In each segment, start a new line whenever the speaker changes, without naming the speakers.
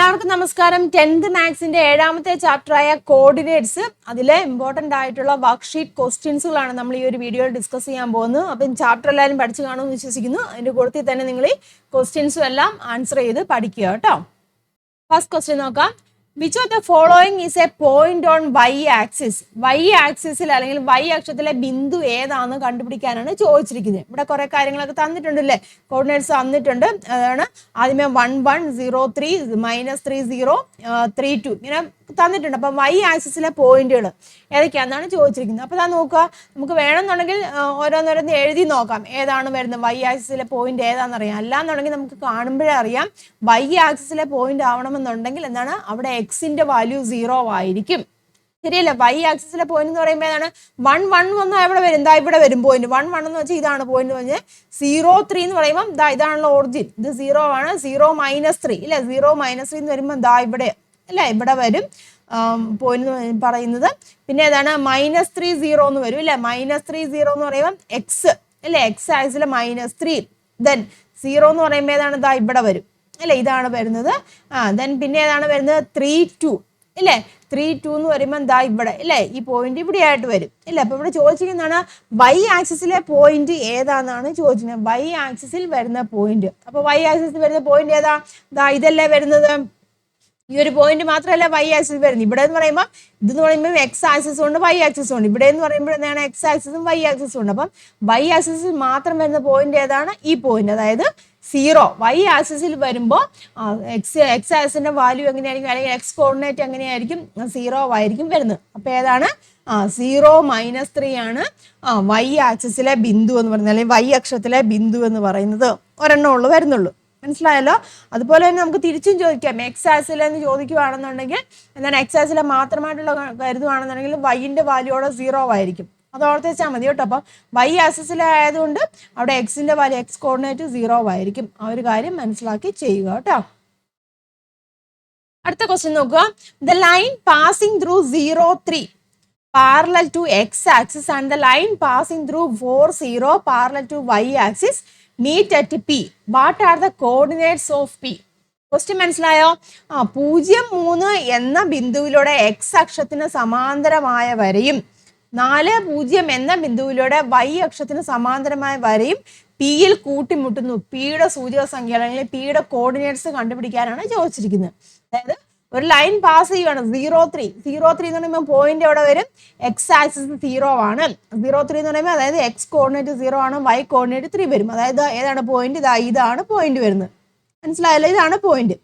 എല്ലാവർക്കും നമസ്കാരം. 10th മാത്സിന്റെ 7ാമത്തെ ചാപ്റ്ററായ coordinates അതിലെ ഇമ്പോർട്ടന്റ് ആയിട്ടുള്ള വർക്ക്ഷീറ്റ് ക്വസ്റ്റ്യൻസുകളാണ് നമ്മൾ ഈ ഒരു വീഡിയോയിൽ ഡിസ്കസ് ചെയ്യാൻ പോകുന്നത്. അപ്പം ചാപ്റ്റർ എല്ലാവരും പഠിച്ചു കാണുമെന്ന് വിശ്വസിക്കുന്നു. അതിന്റെ കൂട്ടത്തിൽ തന്നെ നിങ്ങൾ ഈ ക്വസ്റ്റ്യൻസും എല്ലാം ആൻസർ ചെയ്ത് പഠിക്കുക കേട്ടോ. ഫസ്റ്റ് ക്വസ്റ്റ്യൻ നോക്കാം. Which of the following is a point on Y axis? Y ആക്സിസിൽ അല്ലെങ്കിൽ വൈ അക്ഷത്തിലെ ബിന്ദു ഏതാണെന്ന് കണ്ടുപിടിക്കാനാണ് ചോദിച്ചിരിക്കുന്നത്. ഇവിടെ കുറെ കാര്യങ്ങളൊക്കെ തന്നിട്ടുണ്ട് അല്ലേ, കോർഡിനേറ്റ്സ് തന്നിട്ടുണ്ട്. അതാണ് ആദ്യമേ 1 1 0 3 -3 0 3 2 ഇങ്ങനെ തന്നിട്ടുണ്ട്. അപ്പം വൈ ആക്സിസിലെ പോയിന്റുകൾ ഏതൊക്കെയാണെന്നാണ് ചോദിച്ചിരിക്കുന്നത്. അപ്പോൾ നോക്കുക, നമുക്ക് വേണമെന്നുണ്ടെങ്കിൽ ഓരോന്നോരോന്ന് എഴുതി നോക്കാം ഏതാണ് വരുന്നത്, വൈ ആക്സിസിലെ പോയിന്റ് ഏതാണെന്ന് അറിയാം. അല്ലാന്നുണ്ടെങ്കിൽ നമുക്ക് കാണുമ്പോഴേ അറിയാം വൈ ആക്സിസിലെ പോയിന്റ് ആവണമെന്നുണ്ടെങ്കിൽ എന്താണ് അവിടെ എക്സിന്റെ വാല്യൂ 0 ആയിരിക്കും. ശരിയല്ല? വൈ ആക്സിസിലെ പോയിന്റ് എന്ന് പറയുമ്പോൾ ഏതാണ് 1 1 വന്നാൽ എവിടെ വരും? എന്താ ഇവിടെ വരും പോയിന്റ്. 1 1 എന്ന് വെച്ചാൽ ഇതാണ് പോയിന്റ് എന്ന് പറഞ്ഞാൽ 0 3 എന്ന് പറയുമ്പോൾ ഇതാണല്ലോ ഒറിജിൻ, ഇത് 0 ആണ്. 0 -3 ഇല്ലേ, 0 -3 എന്ന് വരുമ്പോൾ ഇവിടെ അല്ലേ, ഇവിടെ വരും പോയിന്റ് പറയുന്നത്. പിന്നെ ഏതാണ് -3 0 എന്ന് വരും ഇല്ലേ, -3 0 എന്ന് പറയുമ്പോൾ എക്സ് അല്ലേ, എക്സ് ആക്സിലെ -3. ദെൻ 0 എന്ന് പറയുമ്പോൾ ഏതാണ് ഇവിടെ വരും അല്ലേ, ഇതാണ് വരുന്നത്. ദെൻ പിന്നെ ഏതാണ് വരുന്നത് 3 2 ഇല്ലേ, 3 2 എന്ന് പറയുമ്പോൾ ഇവിടെ ഇല്ലേ, ഈ പോയിന്റ് ഇവിടെ ആയിട്ട് വരും ഇല്ലേ. അപ്പൊ ഇവിടെ ചോദിച്ചിരിക്കുന്നതാണ് വൈ ആക്സിസിലെ പോയിന്റ് ഏതാണെന്നാണ് ചോദിച്ചിരിക്കുന്നത്, വൈ ആക്സിസിൽ വരുന്ന പോയിന്റ്. അപ്പൊ വൈ ആക്സിസിൽ വരുന്ന പോയിന്റ് ഏതാ? ഇതല്ലേ വരുന്നത്. ഈ ഒരു പോയിന്റ് മാത്രമല്ല വൈ ആക്സിസ് വരുന്നത്. ഇവിടെ എന്ന് പറയുമ്പോൾ ഇതെന്ന് പറയുമ്പോൾ എക്സ് ആക്സിസും ഉണ്ട് വൈ ആക്സിസും ഉണ്ട്. ഇവിടെ എന്ന് പറയുമ്പോൾ എന്താണ് എക്സ് ആക്സിസും വൈ ആക്സിസും ഉണ്ട്. അപ്പം വൈ ആക്സിസിൽ മാത്രം വരുന്ന പോയിന്റ് ഏതാണ്? ഈ പോയിന്റ്, അതായത് 0. വൈ ആക്സിസിൽ വരുമ്പോൾ എക്സ് ആക്സിസിന്റെ വാല്യൂ എങ്ങനെയായിരിക്കും, അല്ലെങ്കിൽ എക്സ് കോർഡിനേറ്റ് എങ്ങനെയായിരിക്കും? 0 ആയിരിക്കും വരുന്നത്. അപ്പൊ ഏതാണ് 0 -3 ആണ് വൈ ആക്സിസിലെ ബിന്ദു എന്ന് പറയുന്നത്, അല്ലെങ്കിൽ വൈ അക്ഷത്തിലെ ബിന്ദു എന്ന് പറയുന്നത്. ഒരെണ്ണമുള്ളൂ വരുന്നുള്ളൂ. മനസ്സിലായല്ലോ? അതുപോലെ തന്നെ നമുക്ക് തിരിച്ചും ചോദിക്കാം. എക്സ് ആക്സിലെന്ന് ചോദിക്കുകയാണെന്നുണ്ടെങ്കിൽ എന്താണ് എക്സ് ആക്സിലെ മാത്രമായിട്ടുള്ള കരുതുകയാണെന്നുണ്ടെങ്കിൽ വൈൻ്റെ വാല്യൂടെ 0 ആയിരിക്കും. അത് ഓർത്ത് വെച്ചാൽ മതി കേട്ടോ. അപ്പം വൈ ആക്സിസിലായതുകൊണ്ട് അവിടെ എക്സിന്റെ വാല്യൂ എക്സ് കോർഡിനേറ്റ് 0 ആയിരിക്കും. ആ ഒരു കാര്യം മനസ്സിലാക്കി ചെയ്യുക കേട്ടോ. അടുത്ത ക്വസ്റ്റ്യൻ നോക്കുക. The line passing through 0 3 parallel to x axis and the line passing through 4 0 parallel to y axis meet at P. What are the coordinates of P? Question മനസ്സിലായോ? 0 3 എന്ന ബിന്ദുവിലൂടെ എക്സ് അക്ഷത്തിന് സമാന്തരമായ വരയും 4 0 എന്ന ബിന്ദുവിലൂടെ വൈ അക്ഷത്തിന് സമാന്തരമായ വരയും പിയിൽ കൂട്ടിമുട്ടുന്നു. പിയുടെ സൂചക സംഖ്യ അല്ലെങ്കിൽ പിയുടെ കോർഡിനേറ്റ്സ് കണ്ടുപിടിക്കാനാണ് ചോദിച്ചിരിക്കുന്നത്. അതായത് ഒരു ലൈൻ പാസ് ചെയ്യുകയാണ് 0 3 എന്ന് പറയുമ്പോൾ പോയിന്റ് എവിടെ വരും? എക്സ് ആക്സിസ് 0 ആണ്. 0 3 എന്ന് പറയുമ്പോൾ അതായത് എക്സ് കോർഡിനേറ്റ് 0 ആണ്, വൈ കോർഡിനേറ്റ് 3 വരും. അതായത് ഏതാണ് പോയിന്റ്? ഇതാണ് പോയിന്റ് വരുന്നത്. മനസ്സിലായല്ലോ? ഇതാണ് പോയിന്റ്.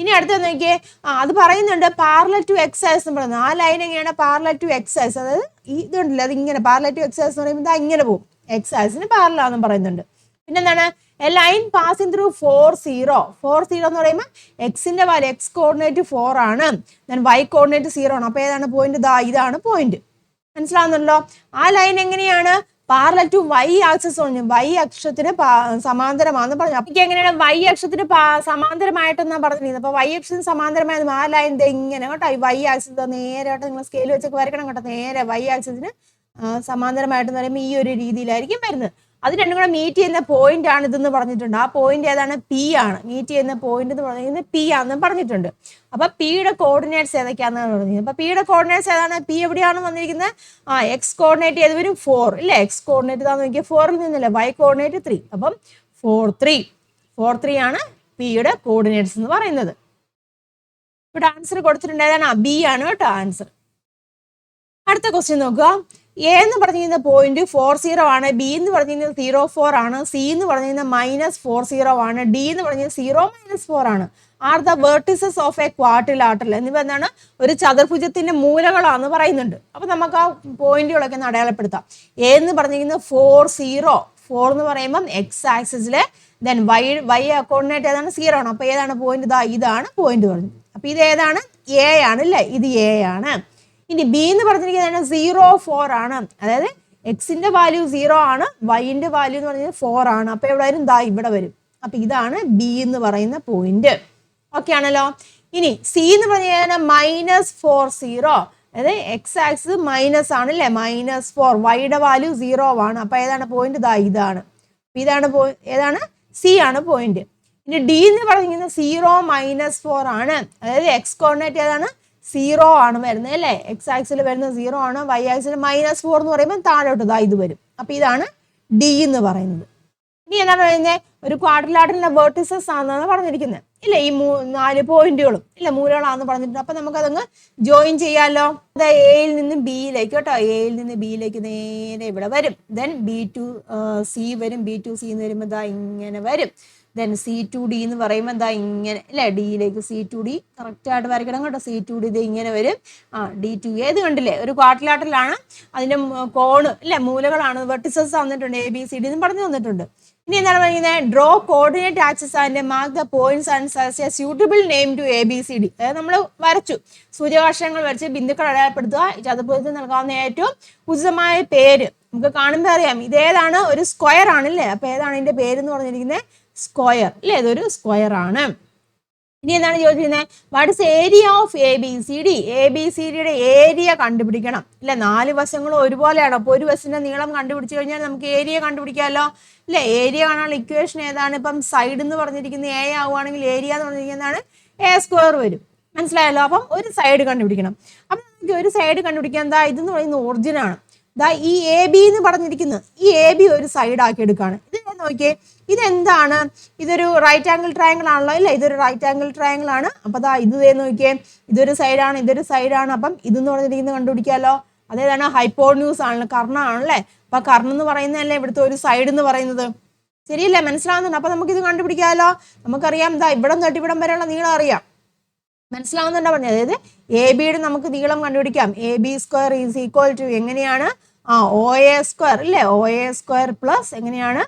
ഇനി അടുത്ത നോക്കിയേ, അത് പറയുന്നുണ്ട് പാരലൽ ടു എക്സ് ആക്സിസ് എന്ന് പറയുന്നത്. ആ ലൈൻ എങ്ങനെയാണ് പാരലൽ ടു എക്സ് ആക്സിസ്? അതായത് ഇതുണ്ടല്ലോ, അത് ഇങ്ങനെ പാരലൽ ടു എക്സ് ആക്സിസ് എന്ന് പറയുമ്പോൾ ഇങ്ങനെ പോകും, എക്സ് ആക്സിസിന് പാരലാണെന്ന് പറയുന്നുണ്ട്. പിന്നെന്താണ് എ ലൈൻ പാസിംഗ് ത്രൂ 4 0 എന്ന് പറയുമ്പോൾ എക്സിന്റെ വാല്യൂ എക്സ് കോർഡിനേറ്റ് 4 ആണ്, ദെൻ വൈ കോർഡിനേറ്റ് 0 ആണ്. അപ്പൊ ഏതാണ് പോയിന്റ്? ഇതാണ് പോയിന്റ്. മനസ്സിലാവുന്നുണ്ടല്ലോ? ആ ലൈൻ എങ്ങനെയാണ് പാരലൽ ടു വൈ ആക്സിസ് പറഞ്ഞു, വൈ അക്ഷത്തിന് സമാന്തരമാണെന്ന് പറഞ്ഞു. അപ്പൊ എങ്ങനെയാണ് വൈ അക്ഷത്തിന് സമാന്തരമായിട്ടെന്നാണ് പറഞ്ഞിരിക്കുന്നത്. അപ്പൊ വൈ അക്ഷത്തിന് സമാന്തരമായത് ആ ലൈൻ ഇങ്ങനെ കേട്ടോ, ഈ വൈ ആക്സിസ് നേരെ കേട്ടോ, നിങ്ങൾ സ്കെയിൽ വെച്ചൊക്കെ വരക്കണം കേട്ടോ. നേരെ വൈ ആക്സിസിന് സമാന്തരമായിട്ടെന്ന് പറയുമ്പോൾ ഈ ഒരു രീതിയിലായിരിക്കും വരുന്നത്. അത് രണ്ടും കൂടെ മീറ്റ് ചെയ്യുന്ന പോയിന്റ് ആണ് ഇതെന്ന് പറഞ്ഞിട്ടുണ്ട്. ആ പോയിന്റ് ഏതാണ്? പി ആണ്. മീറ്റ് ചെയ്യുന്ന പോയിന്റ് എന്ന് പറയുന്നത് പി ആണെന്ന് പറഞ്ഞിട്ടുണ്ട്. അപ്പൊ പിയുടെ കോർഡിനേറ്റ്സ് ഏതൊക്കെയാണെന്ന് പറഞ്ഞത്. അപ്പൊ പിയുടെ കോർഡിനേറ്റ്സ് ഏതാണ്? പി എവിടെയാണ് വന്നിരിക്കുന്നത്? എക്സ് കോർഡിനേറ്റ് ഏത് വരും? 4 ഇല്ലേ, എക്സ് കോർഡിനേറ്റ് ഇതാന്ന് നോക്കിയാൽ 4 നിന്നല്ലേ, വൈ കോർഡിനേറ്റ് 3. അപ്പം 4 3 ആണ് പിയുടെ കോർഡിനേറ്റ്സ് എന്ന് പറയുന്നത്. ഇവിടെ ആൻസർ കൊടുത്തിട്ടുണ്ട്. ഏതാണ്? ബി ആണ് കേട്ടോ ആൻസർ. അടുത്ത ക്വസ്റ്റ്യൻ നോക്കുക. എ എന്ന് പറഞ്ഞിരുന്ന പോയിന്റ് 4 0 ആണ്, ബി എന്ന് പറഞ്ഞിരുന്നത് 0 4 ആണ്, സി എന്ന് പറഞ്ഞിരുന്നത് -4 0 ആണ്, ഡി എന്ന് പറഞ്ഞത് 0 -4 ആണ്. Are the vertices of A quadrilateral. എന്നിവ എന്താണ്? ഒരു ചതുർഭുജത്തിന്റെ മൂലകളാന്ന് പറയുന്നുണ്ട്. അപ്പൊ നമുക്ക് ആ പോയിന്റുകളൊക്കെ അടയാളപ്പെടുത്താം. എ എന്ന് പറഞ്ഞിരിക്കുന്നത് 4 0 എന്ന് പറയുമ്പോൾ എക്സ് ആക്സിസിലെ, ദെൻ വൈ കോർഡിനേറ്റ് ഏതാണ്? 0 ആണ്. അപ്പൊ ഏതാണ് പോയിന്റ്? ഇതാണ് പോയിന്റ് പറഞ്ഞു. അപ്പൊ ഇത് ഏതാണ്? എ ആണ് അല്ലേ, ഇത് എ ആണ്. ഇനി ബി എന്ന് പറഞ്ഞിരിക്കുന്നത് 0 4 ആണ്, അതായത് എക്സിന്റെ വാല്യൂ 0 ആണ്, വൈന്റെ വാല്യൂ എന്ന് പറഞ്ഞാൽ 4 ആണ്. അപ്പൊ എവിടെ വരും? ഇവിടെ വരും. അപ്പൊ ഇതാണ് ബി എന്ന് പറയുന്ന പോയിന്റ്. ഓക്കെ ആണല്ലോ? ഇനി സി എന്ന് പറഞ്ഞാൽ -4 0, അതായത് എക്സ് ആക്സിസ് മൈനസ് ആണ് അല്ലേ, -4, വൈയുടെ വാല്യൂ 0 ആണ്. അപ്പൊ ഏതാണ് പോയിന്റ്? ഇതാണ്. ഏതാണ്? സി ആണ് പോയിന്റ്. ഇനി ഡി എന്ന് പറഞ്ഞിരിക്കുന്നത് 0 - 4 ആണ്. അതായത് എക്സ് കോർഡിനേറ്റ് ഏതാണ്? 0 ആണ് വരുന്നത് അല്ലേ. എക്സ് ആക്സിൽ വരുന്നത് 0 ആണ്. വൈ ആക്സിൽ -4 എന്ന് പറയുമ്പോൾ താഴോട്ട് ഇത് വരും. അപ്പൊ ഇതാണ് ഡി എന്ന് പറയുന്നത്. ഇനി എന്താണ് പറയുന്നത്? ഒരു ക്വാഡ്രിലാറ്ററലിന്റെ വെർട്ടിസസ് ആണെന്നാണ് പറഞ്ഞിരിക്കുന്നത് ഇല്ലേ. ഈ 4 പോയിന്റുകളും ഇല്ല മൂലകളാണെന്ന് പറഞ്ഞിട്ടുണ്ട്. അപ്പൊ നമുക്കതങ്ങ് ജോയിൻ ചെയ്യാലോ. അതായത് എയിൽ നിന്ന് ബിയിലേക്ക് കേട്ടോ. എയിൽ നിന്ന് ബിയിലേക്ക് നേരെ ഇവിടെ വരും. ദെൻ B2 C വരും. B2 C എന്ന് വരുമ്പോൾ ഇങ്ങനെ വരും. ദെൻ C2D എന്ന് പറയുമ്പോൾ ഇങ്ങനെ അല്ലെ. ഡിയിലേക്ക് C2D കറക്റ്റ് ആയിട്ട് വരയ്ക്കണം കേട്ടോ. C2D ഇത് ഇങ്ങനെ വരും. D2A ഇത് കണ്ടില്ലേ, ഒരു ക്വാഡ്രിലാറ്ററലാണ്. അതിന്റെ കോണ് അല്ലെ മൂലകളാണ്, വെർട്ടിസസ് തന്നിട്ടുണ്ട്. ABCD എന്ന് പറഞ്ഞു തന്നിട്ടുണ്ട്. ഇനി എന്താണ് പറയുന്നത്? Draw coordinate axis and mark the points and suggest a suitable name to ABCD. അതായത് നമ്മൾ വരച്ചു, സൂര്യകാക്ഷങ്ങൾ വരച്ച് ബിന്ദുക്കൾ അടയാളപ്പെടുത്തുക. ചതുർഭുജത്തിന് നൽകാവുന്ന ഏറ്റവും ഉചിതമായ പേര് നമുക്ക് കാണുമ്പോൾ അറിയാം. ഇതേതാണ്? ഒരു സ്ക്വയർ ആണല്ലേ. അപ്പൊ ഏതാണ് ഇതിന്റെ പേര് എന്ന് പറഞ്ഞിരിക്കുന്നത്? സ്ക്വയർ അല്ലേ. ഇതൊരു സ്ക്വയർ ആണ്. ഇനി എന്താണ് ചോദിച്ചിരുന്നത്? What is area of ABCD? ABCDയുടെ ഏരിയ കണ്ടുപിടിക്കണം അല്ലെ. 4 വശങ്ങളും ഒരുപോലെയാണ്. അപ്പൊ ഒരു വശത്തിന്റെ നീളം കണ്ടുപിടിച്ചു കഴിഞ്ഞാൽ നമുക്ക് ഏരിയ കണ്ടുപിടിക്കാമല്ലോ അല്ലെ. ഏരിയ കാണാനുള്ള ഇക്വേഷൻ ഏതാണ്? ഇപ്പം സൈഡ് എന്ന് പറഞ്ഞിരിക്കുന്നത് A ആവുകയാണെങ്കിൽ ഏരിയ എന്ന് പറഞ്ഞിരിക്കുന്നതാണ് A² വരും. മനസ്സിലായല്ലോ. അപ്പം ഒരു സൈഡ് കണ്ടുപിടിക്കണം. അപ്പം നമുക്ക് ഒരു സൈഡ് കണ്ടുപിടിക്കാൻ ഇതെന്ന് പറയുന്നത് ഒറിജിൻ ആണ്. ഈ AB എന്ന് പറഞ്ഞിരിക്കുന്നത് ഈ AB ഒരു സൈഡ് ആക്കി എടുക്കുകയാണ്. ഇത് നോക്കിയേ, ഇതെന്താണ്? ഇതൊരു റൈറ്റ് ആംഗിൾ ട്രയാങ്കിൾ ആണല്ലോ അല്ലേ. ഇതൊരു റൈറ്റ് ആംഗിൾ ട്രയാങ്കിൾ ആണ്. അപ്പൊ ഇത് നോക്കിയേ, ഇതൊരു സൈഡാണ്, ഇതൊരു സൈഡാണ്. അപ്പം ഇതെന്ന് പറഞ്ഞിരിക്കുന്നത് കണ്ടുപിടിക്കാമല്ലോ. അതേതാണ്? ഹൈപ്പോന്യൂസ് ആണല്ലോ, കർണാണല്ലേ. അപ്പൊ കർണം എന്ന് പറയുന്നതല്ലേ ഇവിടുത്തെ ഒരു സൈഡ് എന്ന് പറയുന്നത്. ശരിയല്ലേ? മനസ്സിലാവുന്നുണ്ട്. അപ്പൊ നമുക്ക് ഇത് കണ്ടുപിടിക്കാമല്ലോ. നമുക്കറിയാം ഇവിടം തൊട്ട് ഇവിടം വരെയുള്ള നീളം അറിയാം. മനസ്സിലാവുന്നുണ്ടോ പറഞ്ഞത്? അതായത് ABയുടെ നമുക്ക് നീളം കണ്ടുപിടിക്കാം. AB² ഈസ് ഈക്വൽ ടു എങ്ങനെയാണ്? OA² അല്ലേ. OA² പ്ലസ് എങ്ങനെയാണ്?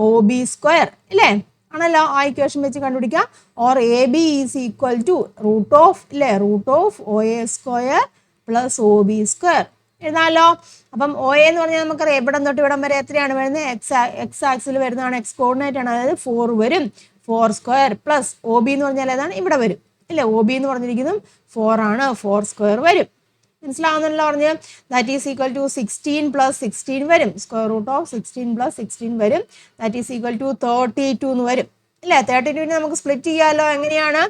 OB² അല്ലേ. ആണല്ലോ. ആ ഇക്വേഷൻ വെച്ച് കണ്ടുപിടിക്കാം. Or AB is equal to root of OA² plus OB² എഴുതാമല്ലോ. അപ്പം OA എന്ന് പറഞ്ഞാൽ നമുക്കറിയാം എവിടം തൊട്ട് ഇവിടം വരെ എത്രയാണ് വരുന്നത്? എക്സ് ആക്സിൽ വരുന്നതാണ്, എക്സ് കോർഡിനേറ്റ് ആണ്. അതായത് 4 വരും. 4² പ്ലസ് OB എന്ന് പറഞ്ഞാൽ ഏതാണ്? ഇവിടെ വരും ഇല്ലേ. OB എന്ന് പറഞ്ഞിരിക്കുന്നതും 4 ആണ്. 4² വരും. മനസ്സിലാവുന്നല്ലോ പറഞ്ഞ്. ദാറ്റ് ഈസ് ഈക്വൽ ടു 16 + 16 വരും. സ്ക്വയർ റൂട്ട് ഓഫ് 16 + 16 വരും. ദാറ്റ് ഈസ് ഈക്വൽ ടു 32 എന്ന് വരും അല്ലേ. 32നെ നമുക്ക് സ്പ്ലിറ്റ് ചെയ്യാമല്ലോ. എങ്ങനെയാണ്?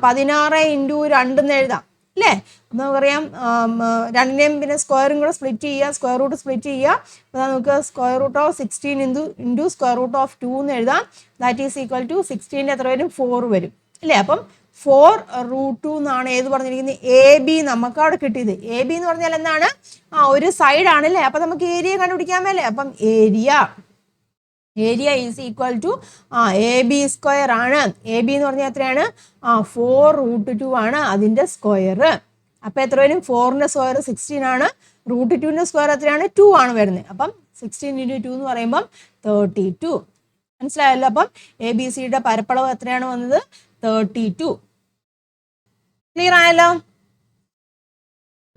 16 × 2 എന്ന് എഴുതാം അല്ലേ. നമുക്കറിയാം 2നെയും പിന്നെ സ്ക്വയറും കൂടെ സ്പ്ലിറ്റ് ചെയ്യുക, സ്ക്വയർ റൂട്ട് സ്പ്ലിറ്റ് ചെയ്യുക. അപ്പോൾ നമുക്ക് square root of 16 into square root of 2 എന്ന് എഴുതാം. ദാറ്റ് ഈസ് ഈക്വൽ ടു 16 എത്ര വരും? 4 വരും അല്ലേ. അപ്പം 4√2 എന്നാണ് ഏത് പറഞ്ഞിരിക്കുന്നത്? AB നമുക്ക് അവിടെ കിട്ടിയത്. AB എന്ന് പറഞ്ഞാൽ എന്താണ്? ഒരു സൈഡ് ആണല്ലേ. അപ്പൊ നമുക്ക് ഏരിയ കണ്ടുപിടിക്കാമല്ലേ. അപ്പം area is equal to AB² ആണ്. AB എന്ന് പറഞ്ഞാൽ എത്രയാണ്? 4√2 ആണ് അതിന്റെ സ്ക്വയർ. അപ്പൊ എത്ര വരും? 4ന്റെ സ്ക്വയർ 16 ആണ്. √2ന്റെ സ്ക്വയർ എത്രയാണ്? 2 ആണ് വരുന്നത്. അപ്പം 16 × 2 എന്ന് പറയുമ്പം 32. മനസ്സിലായല്ലോ. അപ്പം ABCയുടെ പരപ്പളവ് എത്രയാണ് വന്നത്? 32. ക്ലിയർ ആയല്ലോ.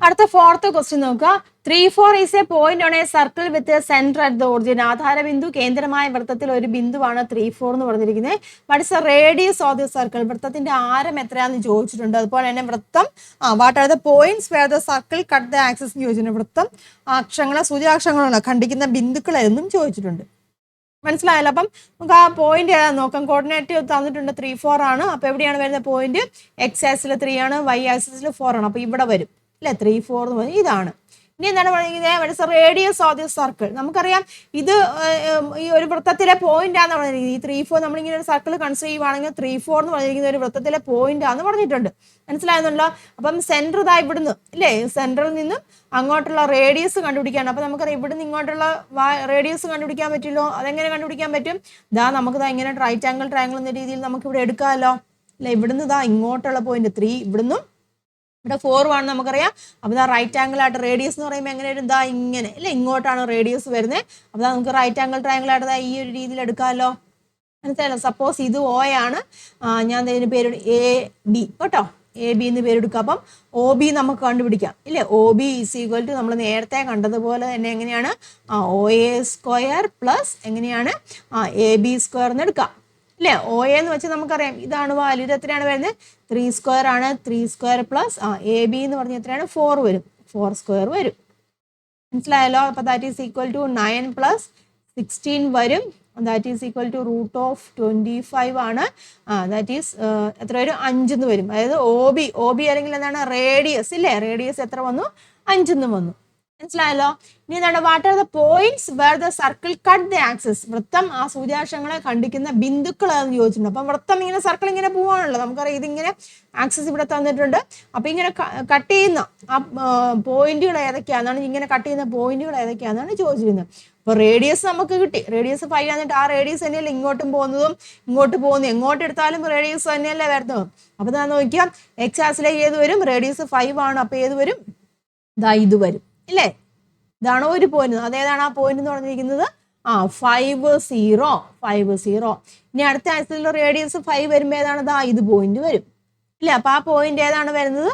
അടുത്ത 4th ക്വസ്റ്റ്യൻ നോക്കുക. 3, 4 is a point on a circle with centre at the origin. ആധാരബിന്ദു കേന്ദ്രമായ വൃത്തത്തിൽ ഒരു ബിന്ദുവാണ് 3, 4 എന്ന് പറഞ്ഞിരിക്കുന്നത്. What is the radius of the circle? വൃത്തത്തിന്റെ ആരം എത്രയാണെന്ന് ചോദിച്ചിട്ടുണ്ട്. അതുപോലെ തന്നെ വൃത്തം what are the points where the circle cut the axis ചോദിച്ചിട്ടുണ്ട്. വൃത്തം അക്ഷരങ്ങളെ സൂചകാക്ഷരങ്ങളാണ് ഖണ്ഡിക്കുന്ന ബിന്ദുക്കളെന്നും ചോദിച്ചിട്ടുണ്ട്. മനസ്സിലായല്ലോ. അപ്പം നമുക്ക് ആ പോയിന്റ് ഏതാ നോക്കാം. കോർഡിനേറ്റ് തന്നിട്ടുണ്ട് 3, 4 ആണ്. അപ്പൊ എവിടെയാണ് വരുന്ന പോയിന്റ്? എക്സ് ആക്സിൽ 3 ആണ്, വൈ ആക്സിൽ 4 ആണ്. അപ്പൊ ഇവിടെ വരും അല്ലെ. 3, 4 എന്ന് പറഞ്ഞാൽ ഇതാണ്. ഇനി എന്താണ് പറയുന്നത്? Radius of the circle. നമുക്കറിയാം ഇത് ഈ ഒരു വൃത്തത്തിലെ പോയിന്റ് ആണെന്ന് പറഞ്ഞിരിക്കുന്നത്. ഈ 3, 4 നമ്മളിങ്ങനെ ഒരു സർക്കിൾ കൺസിഡർ ചെയ്യുവാണെങ്കിൽ 3, 4 എന്ന് പറഞ്ഞിരിക്കുന്ന ഒരു വൃത്തത്തിലെ പോയിന്റ് ആണെന്ന് പറഞ്ഞിട്ടുണ്ട്. മനസ്സിലായെന്നുണ്ടോ? അപ്പം സെന്റർ ഇവിടുന്ന് അല്ലേ, സെന്ററിൽ നിന്നും അങ്ങോട്ടുള്ള റേഡിയസ് കണ്ടുപിടിക്കാണ്. അപ്പൊ നമുക്കറിയാം ഇവിടുന്ന് ഇങ്ങോട്ടുള്ള റേഡിയസ് കണ്ടുപിടിക്കാൻ പറ്റുമല്ലോ. അതെങ്ങനെ കണ്ടുപിടിക്കാൻ പറ്റും? നമുക്ക് ഇങ്ങനെ റൈറ്റ് ആംഗിൾ ട്രയാംഗിൾ എന്ന രീതിയിൽ നമുക്ക് ഇവിടെ എടുക്കാമല്ലോ അല്ലെ. ഇവിടുന്ന് ഇങ്ങോട്ടുള്ള പോയിന്റ് 3, ഇവിടുന്നും ഇവിടെ 4 ആണ് നമുക്കറിയാം. അപ്പോൾ റൈറ്റ് ആംഗിൾ ആയിട്ട് റേഡിയസ് എന്ന് പറയുമ്പോൾ എങ്ങനെ വരും? ഇങ്ങനെ അല്ലേ, ഇങ്ങോട്ടാണ് റേഡിയസ് വരുന്നത്. അപ്പോൾ നമുക്ക് റൈറ്റ് ആംഗിൾ ട്രയാംഗിൾ ആയിട്ട് ഈ ഒരു രീതിയിൽ എടുക്കാമല്ലോ. മനസ്സിലായല്ലോ. സപ്പോസ് ഇത് O ആണ്, ഞാൻ ഇതിന് പേര് AB കേട്ടോ. AB എന്ന് പേരെടുക്കുക. അപ്പം OB നമുക്ക് കണ്ടുപിടിക്കാം ഇല്ലേ. OB ഈസ് ഈക്വൽ ടു നമ്മൾ നേരത്തെ കണ്ടതുപോലെ തന്നെ എങ്ങനെയാണ്? OA² പ്ലസ് എങ്ങനെയാണ്? AB² എന്ന് എടുക്കാം അല്ലേ. OA എന്ന് വെച്ചാൽ നമുക്കറിയാം ഇതാണ് വാല്യൂ. ഇത് എത്രയാണ് വരുന്നത്? 3² ആണ്. 3² പ്ലസ് AB എന്ന് പറഞ്ഞാൽ എത്രയാണ്? 4 വരും. 4² വരും. മനസ്സിലായല്ലോ. അപ്പൊ ദാറ്റ് ഈസ് ഈക്വൽ ടു 9 + 16 വരും. ദാറ്റ് ഈസ് ഈക്വൽ ടു √25 ആണ്. ദാറ്റ് ഈസ് എത്ര വരും? 5 എന്ന് വരും. അതായത് ഒ ബി അല്ലെങ്കിൽ എന്താണ് റേഡിയസ് ഇല്ലേ, റേഡിയസ് എത്ര വന്നു? 5 എന്ന് വന്നു. മനസ്സിലായല്ലോ? ഇനി എന്താണ്? What are the points where the circle cut the axis? വൃത്തം ആ സൂര്യാക്ഷങ്ങളെ ഖണ്ഡിക്കുന്ന ബിന്ദുക്കൾ എന്ന് ചോദിച്ചിട്ടുണ്ട്. അപ്പം വൃത്തം ഇങ്ങനെ സർക്കിൾ ഇങ്ങനെ പോവാണല്ലോ, നമുക്കറിയാം ഇതിങ്ങനെ ആക്സിസ് ഇവിടെ തന്നിട്ടുണ്ട്. അപ്പൊ ഇങ്ങനെ കട്ട് ചെയ്യുന്ന ആ പോയിന്റുകൾ ഏതൊക്കെയാണെന്നാണ്, ഇങ്ങനെ കട്ട് ചെയ്യുന്ന പോയിന്റുകൾ ഏതൊക്കെയാണെന്നാണ് ചോദിച്ചിരുന്നത്. അപ്പൊ റേഡിയസ് നമുക്ക് കിട്ടി, റേഡിയസ് 5 എന്നിട്ട് ആ റേഡിയസ് തന്നെയല്ലേ ഇങ്ങോട്ടും പോകുന്നതും ഇങ്ങോട്ട് പോകുന്നതും, എങ്ങോട്ട് എടുത്താലും റേഡിയസ് തന്നെയല്ലേ വരുന്നത്. അപ്പൊ ഞാൻ നോക്കിയാൽ എക്സ് ആക്സിലേക്ക് ഏത് വരും? റേഡിയസ് 5 ആണ്. അപ്പൊ ഏത് വരും? ഇത് വരും ഇല്ലേ? ഇതാണ് ഒരു പോയിന്റ്. അതേതാണ് ആ പോയിന്റ് എന്ന് പറഞ്ഞിരിക്കുന്നത്? 5 0. ഇനി അടുത്ത ആക്സിസിലെ റേഡിയസ് 5 വരുമ്പോൾ ഏതാണ്? ഇത് പോയിന്റ് വരും ഇല്ല. അപ്പൊ ആ പോയിന്റ് ഏതാണ് വരുന്നത്?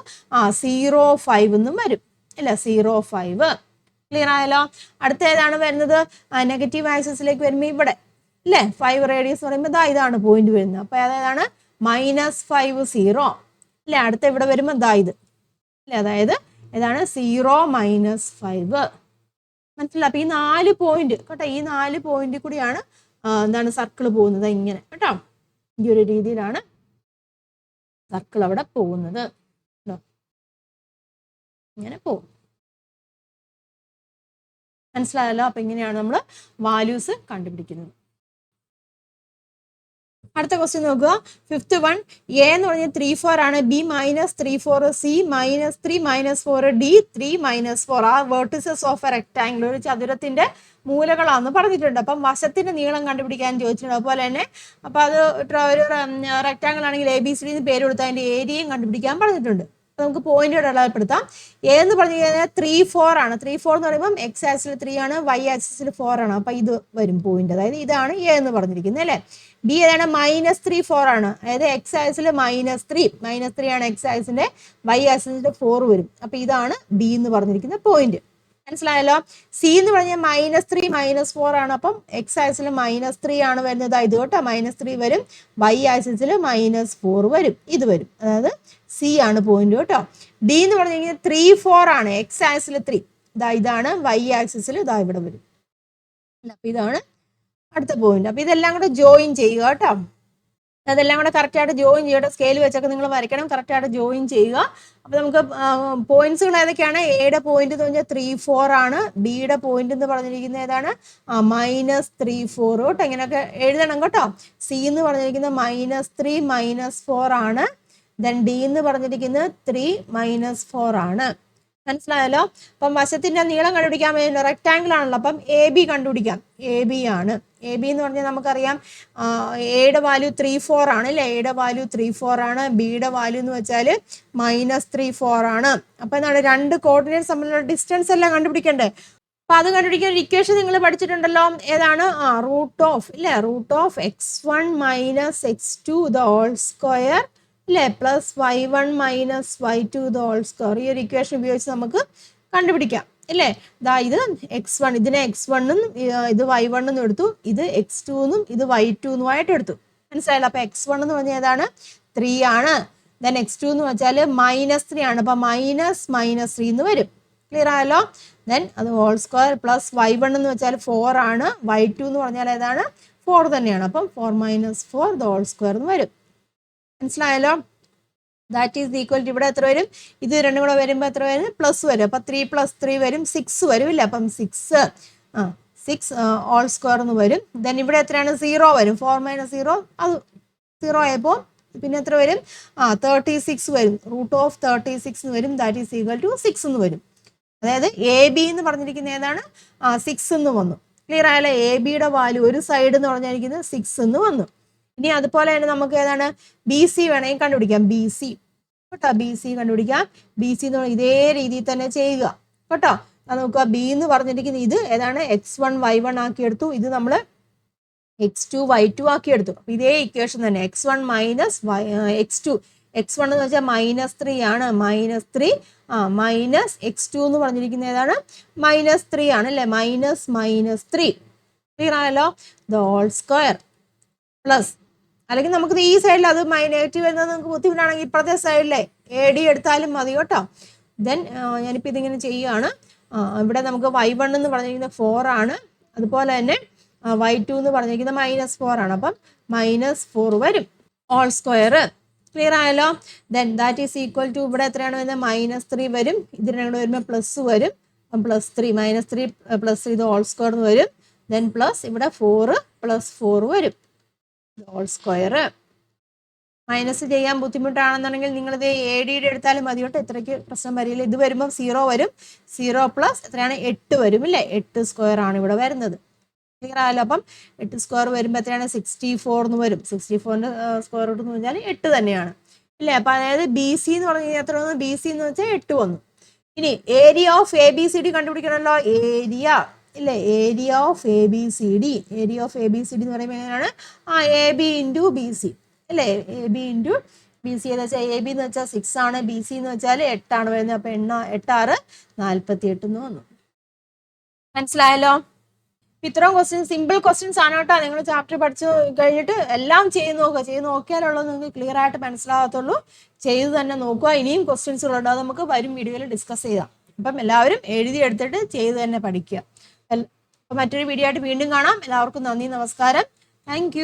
0 5 എന്നും വരും ഇല്ല, 0 5. ക്ലിയർ ആയല്ലോ? അടുത്ത ഏതാണ് വരുന്നത്? നെഗറ്റീവ് ആക്സിസിലേക്ക് വരുമ്പോൾ ഇവിടെ ഇല്ലേ 5 റേഡിയസ് പറയുമ്പോൾ ഇതാണ് പോയിന്റ് വരുന്നത്. അപ്പൊ ഏതാണ്? -5 0 ഇല്ലേ. അടുത്ത ഇവിടെ വരുമ്പോൾ ഇത് ഇല്ലേ, അതായത് ഏതാണ്? 0 -5. മനസ്സിലായി? അപ്പൊ ഈ 4 പോയിന്റ് കേട്ടോ, ഈ 4 പോയിന്റ് കൂടിയാണ് എന്താണ് സർക്കിൾ പോകുന്നത് ഇങ്ങനെ കേട്ടോ. ഈ ഒരു രീതിയിലാണ് സർക്കിൾ അവിടെ പോകുന്നത്. ഇങ്ങനെ പോകും. മനസ്സിലായല്ലോ? അപ്പൊ ഇങ്ങനെയാണ് നമ്മൾ വാല്യൂസ് കണ്ടുപിടിക്കുന്നത്. അടുത്ത ക്വസ്റ്റ്യൻ നോക്കുക. 5th one. എ എന്ന് പറഞ്ഞാൽ 3 4 ആണ്. B -3 4, C -3 -4, D 3 -4. ആ വേർട്ടിസസ് ഓഫ് എ റെക്ടാംഗിൾ, ഒരു ചതുരത്തിന്റെ മൂലകളാണെന്ന് പറഞ്ഞിട്ടുണ്ട്. അപ്പം വശത്തിന്റെ നീളം കണ്ടുപിടിക്കാൻ ചോദിച്ചിട്ടുണ്ട്. അതുപോലെ തന്നെ അപ്പൊ അത് ഒരു റെക്ടാംഗിൾ ആണെങ്കിൽ ABCD എന്ന് പേര് കൊടുത്താൽ അതിന്റെ ഏരിയയും കണ്ടുപിടിക്കാൻ പറഞ്ഞിട്ടുണ്ട്. നമുക്ക് പോയിന്റുകൾ അടയാളപ്പെടുത്താം. എ എന്ന് പറഞ്ഞു കഴിഞ്ഞാൽ 3 4 ആണ്. 3 4 എന്ന് പറയുമ്പോൾ എക്സ് ആക്സിൽ 3 ആണ്, വൈ ആക്സിൽ 4 ആണ്. അപ്പൊ ഇത് വരും പോയിന്റ്, അതായത് ഇതാണ് എ എന്ന് പറഞ്ഞിരിക്കുന്നത് അല്ലെ. ബി ഏതാണ്? -3 4 ആണ്. അതായത് എക്സ് ആക്സിൽ -3 ആണ് എക്സ് ആക്സിന്റെ, വൈ ആക്സിന്റെ 4 വരും. അപ്പൊ ഇതാണ് ബി എന്ന് പറഞ്ഞിരിക്കുന്ന പോയിന്റ്. മനസ്സിലായല്ലോ? സി എന്ന് പറഞ്ഞാൽ -3 -4 ആണ്. അപ്പം എക്സ് ആക്സിൽ -3 ആണ് വരുന്നത്. ഇത് കേട്ടോ -3 വരും, വൈ ആക്സിൽ -4 വരും. ഇത് വരും, അതായത് സി ആണ് പോയിന്റ് കേട്ടോ. ഡി എന്ന് പറഞ്ഞു കഴിഞ്ഞാൽ 3 4 ആണ്. എക്സ് ആക്സിൽ 3, ഇതാണ്, വൈ ആക്സിൽ ഇവിടെ വരും. അപ്പൊ ഇതാണ് അടുത്ത പോയിന്റ്. അപ്പൊ ഇതെല്ലാം കൂടെ ജോയിൻ ചെയ്യുക കേട്ടോ. അതെല്ലാം കൂടെ കറക്റ്റ് ആയിട്ട് ജോയിൻ ചെയ്യട്ടെ. സ്കെയിൽ വെച്ചൊക്കെ നിങ്ങൾ വരയ്ക്കണം, കറക്റ്റ് ആയിട്ട് ജോയിൻ ചെയ്യുക. അപ്പൊ നമുക്ക് പോയിന്റ്സുകൾ ഏതൊക്കെയാണ്? എയുടെ പോയിന്റ് എന്ന് പറഞ്ഞാൽ 3 4 ആണ്. ബിയുടെ പോയിന്റ് എന്ന് പറഞ്ഞിരിക്കുന്നത് ഏതാണ്? -3 4 കേട്ടോ. ഇങ്ങനെയൊക്കെ എഴുതണം കേട്ടോ. സി എന്ന് പറഞ്ഞിരിക്കുന്നത് -3 -4 ആണ്. ദെൻ ഡി എന്ന് പറഞ്ഞിരിക്കുന്നത് 3 -4 ആണ്. മനസ്സിലായല്ലോ? അപ്പം വശത്തിന്റെ നീളം കണ്ടുപിടിക്കാൻ വേണ്ടി റെക്ടാംഗിൾ ആണല്ലോ, അപ്പം AB കണ്ടുപിടിക്കാം. AB ആണ്. AB എന്ന് പറഞ്ഞാൽ നമുക്കറിയാം എയുടെ വാല്യൂ 3 4 ആണ് അല്ലേ. എയുടെ വാല്യൂ 3 4 ആണ്. ബിയുടെ വാല്യൂ എന്ന് വെച്ചാൽ -3 4 ആണ്. അപ്പൊ എന്താണ്? രണ്ട് കോർഡിനേറ്റ്സ് തമ്മിലുള്ള ഡിസ്റ്റൻസ് എല്ലാം കണ്ടുപിടിക്കണ്ടേ. അപ്പൊ അത് കണ്ടുപിടിക്കാൻ ഒരു ഇക്വേഷൻ നിങ്ങൾ പഠിച്ചിട്ടുണ്ടല്ലോ. ഏതാണ്? √of x1 - x2 the whole square അല്ലേ, plus y1 - y2 the whole square. ഈ ഒരു ഇക്വേഷൻ ഉപയോഗിച്ച് നമുക്ക് കണ്ടുപിടിക്കാം അല്ലേ. ഇത് x1, ഇതിനെ x1 എന്നും ഇത് y1 എന്നും എടുത്തു, ഇത് x2 എന്നും ഇത് y2 എന്നുമായിട്ട് എടുത്തു. മനസ്സിലായല്ലോ? അപ്പൊ x1 എന്ന് പറഞ്ഞാൽ ഏതാണ്? 3 ആണ്. ദെൻ x2 എന്ന് വെച്ചാൽ -3 ആണ്. അപ്പൊ -3 എന്ന് വരും. ക്ലിയർ ആയല്ലോ? ദെൻ അത് ഹോൾ സ്ക്വയർ പ്ലസ് y1 എന്ന് വെച്ചാൽ 4 ആണ്. y2 എന്ന് പറഞ്ഞാൽ ഏതാണ്? 4 തന്നെയാണ്. അപ്പം 4 - 4 the whole square എന്ന് വരും. മനസ്സിലായല്ലോ? ദാറ്റ് ഈസ് ഈക്വൽ ടു ഇവിടെ എത്ര വരും? ഇത് രണ്ടും കൂടെ വരുമ്പോൾ എത്ര വരും? പ്ലസ് വരും. അപ്പൊ 3 + 3 വരും, 6 വരും ഇല്ല. അപ്പം 6 ഹോൾ സ്ക്വയർ എന്ന് വരും. ദെൻ ഇവിടെ എത്രയാണ്? 0 വരും. 4 - 0 അത് 0 ആയപ്പോൾ പിന്നെ എത്ര വരും? 36 വരും. √of 36 എന്ന് വരും. ദാറ്റ് ഈസ് ഈക്വൽ ടു 6 എന്ന് വരും. അതായത് AB എന്ന് പറഞ്ഞിരിക്കുന്ന ഏതാണ്? 6 എന്ന് വന്നു. ക്ലിയർ ആയല്ലോ? ABയുടെ വാല്യൂ ഒരു സൈഡ് എന്ന് പറഞ്ഞിരിക്കുന്നത് 6 എന്ന് വന്നു. ഇനി അതുപോലെ തന്നെ നമുക്ക് ഏതാണ്? BC വേണമെങ്കിൽ കണ്ടുപിടിക്കാം. BC കേട്ടോ, BC കണ്ടുപിടിക്കാം. BC എന്ന് പറഞ്ഞാൽ ഇതേ രീതിയിൽ തന്നെ ചെയ്യുക കേട്ടോ. നോക്കുക, B എന്ന് പറഞ്ഞിരിക്കുന്നത് ഇത് ഏതാണ്? x1 y1 ആക്കി എടുത്തു. ഇത് നമ്മൾ x2 y2 ആക്കി എടുത്തു. അപ്പൊ ഇതേ ഇക്വേഷൻ തന്നെ x1 - x2. x1 എന്ന് വെച്ചാൽ -3 ആണ്. -3 -x2 എന്ന് പറഞ്ഞിരിക്കുന്നത് ഏതാണ്? -3 ആണ് അല്ലെ. -3. ക്ലിയർ ആയല്ലോ? the whole square പ്ലസ്, അല്ലെങ്കിൽ നമുക്ക് ഈ സൈഡിൽ അത് നെഗറ്റീവ് വരുന്നത് നമുക്ക് ബുദ്ധിമുട്ടാണെങ്കിൽ ഇപ്പുറത്തെ സൈഡിലെ AD എടുത്താലും മതി കേട്ടോ. ദെൻ ഞാനിപ്പോൾ ഇതിങ്ങനെ ചെയ്യുകയാണ്. ഇവിടെ നമുക്ക് y1 എന്ന് പറഞ്ഞിരിക്കുന്നത് 4 ആണ്. അതുപോലെ തന്നെ y2 എന്ന് പറഞ്ഞിരിക്കുന്നത് -4 ആണ്. അപ്പം -4 വരും ഓൾ സ്ക്വയർ. ക്ലിയർ ആയല്ലോ? Then that is equal to ഇവിടെ എത്രയാണ് വരുന്നത്? -3 വരും. ഇതിനെ കൂടെ വരുമ്പോൾ പ്ലസ് വരും. +3 -3 +3 ഇത് ഓൾ സ്ക്വയർ എന്ന് വരും. ദെൻ പ്ലസ് ഇവിടെ 4 + 4 വരും ഓൾ സ്ക്വയർ. മൈനസ് ചെയ്യാൻ ബുദ്ധിമുട്ടാണെന്നുണ്ടെങ്കിൽ നിങ്ങളിത് AD എടുത്താലും മതി കേട്ടോ, ഇത്രയ്ക്ക് പ്രശ്നം വരില്ല. ഇത് വരുമ്പോൾ 0 വരും. 0 പ്ലസ് എത്രയാണ്? 8 വരും അല്ലേ? 8 സ്ക്വയർ ആണ് ഇവിടെ വരുന്നത്. ക്ലിയർ ആയല്ലോ? അപ്പം 8 സ്ക്വയർ വരുമ്പോൾ എത്രയാണ്? 64 എന്ന് വരും. 64ന്റെ സ്ക്വയർ റൂട്ട് എന്ന് പറഞ്ഞാൽ 8 തന്നെയാണ് അല്ലേ? അപ്പം അതായത് BC എന്ന് പറഞ്ഞു കഴിഞ്ഞാൽ എത്ര വന്നു? BC എന്ന് വെച്ചാൽ 8 വന്നു. ഇനി ഏരിയ ഓഫ് ABCD കണ്ടുപിടിക്കണമല്ലോ. ഏരിയ ഇല്ലേ? Area of ABCD. Area of ABCD എന്ന് പറയുമ്പോൾ എങ്ങനെയാണ്? AB ഇൻറ്റു BC അല്ലേ? AB ഇൻറ്റു BC എന്ന് വെച്ചാൽ AB എന്ന് വെച്ചാൽ 6 ആണ്, BC എന്ന് വെച്ചാൽ 8 ആണ് വരുന്നത്. അപ്പം 8 6 48 എന്ന് വന്നു. മനസ്സിലായല്ലോ? ഇത്രയും ക്വസ്റ്റ്യൻസ് സിമ്പിൾ ക്വസ്റ്റ്യൻസ് ആണ് കേട്ടോ. നിങ്ങൾ ചാപ്റ്റർ പഠിച്ചു കഴിഞ്ഞിട്ട് എല്ലാം ചെയ്ത് നോക്കുക. ചെയ്ത് നോക്കിയാലുള്ളൂ നിങ്ങൾക്ക് ക്ലിയർ ആയിട്ട് മനസ്സിലാകത്തുള്ളൂ. ചെയ്ത് തന്നെ നോക്കുക. ഇനിയും ക്വസ്റ്റ്യൻസുകളുണ്ട്, അത് നമുക്ക് വരും വീഡിയോയിൽ ഡിസ്കസ് ചെയ്യാം. അപ്പം എല്ലാവരും എഴുതി എടുത്തിട്ട് ചെയ്ത് തന്നെ പഠിക്കുക. അപ്പം മറ്റൊരു വീഡിയോ ആയിട്ട് വീണ്ടും കാണാം. എല്ലാവർക്കും നന്ദി, നമസ്കാരം. താങ്ക്